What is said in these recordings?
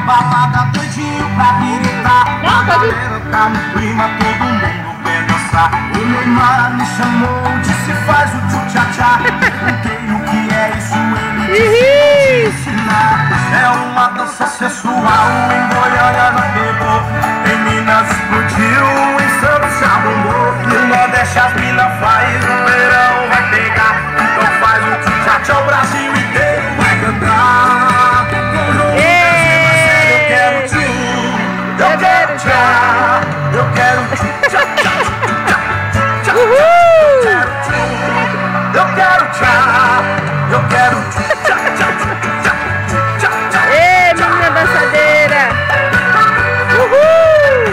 balada doidinho pra gritar. A galera tá no clima, todo mundo quer dançar. O Neymar me chamou, disse faz o tchu-tchá-tchá. Perguntei o que é isso, ele disse ensinar. É uma dança sensual, em Goiânia não pegou, em Minas explodiu, em Santos já bombou. No Nordeste as mina faz, no verão vai pegar. Então faz o tchu-tchá-tchá, o Brasil inteiro vai cantar. Eu quero tchu, eu quero tchá, eu quero tchu-tchá-tchá, tchu-tchá-tchá, eu quero tchá, eu quero tchu-tchá-tchá, tchu-tchá-tchá. Ei, menina dançadeira! Uhul!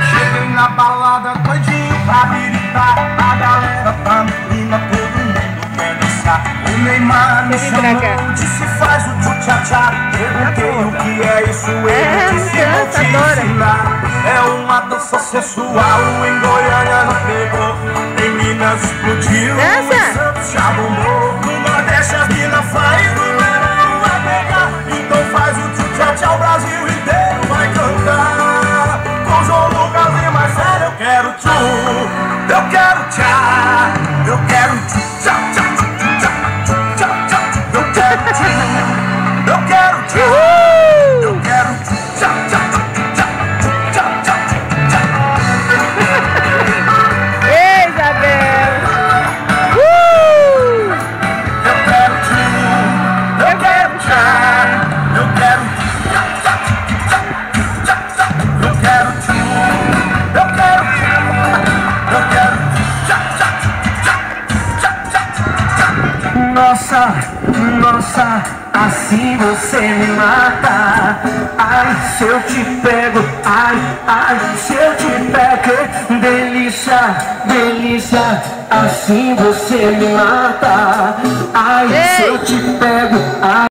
Cheguei na balada doidinho pra gritar. A galera tá no clima, todo mundo quer dançar. O Neymar me chamou, disse faz o tchu-tchá-tchá. Perguntei o que é isso, ele disse vou te ensinar. É uma dança sensual, em Goiânia não pegou, em Minas explodiu, em Santos já bombou. No Nordeste as mina faz, no verão vai pegar. Então faz o tchu-tchá-tchá, o Brasil inteiro vai cantar. Com João Lucas e Marcelo eu quero tchu, eu quero tchá, eu quero tchu-tchá-tchá, tchu-tchá, tchu-tchá-tchá, eu quero tchu, eu quero tchu, eu quero tchu-tchá-tchá, tchu-tchá, tchu-tchá-tchá, tchu-tchá. Ei, Isabel! Eu quero tchu, eu quero tchá, eu quero tchu-tchá-tchá, tchu-tchá-tchá, eu quero tchu, eu quero tchá, eu quero tchu-tchá-tchá, tchu-tchá-tchá, tchu-tchá-tchá. Nossa, nossa, assim você me mata. Ai, se eu te pego, ai, ai, se eu te pego, que delícia, delícia, assim você me mata. Ai, se eu te pego, ai.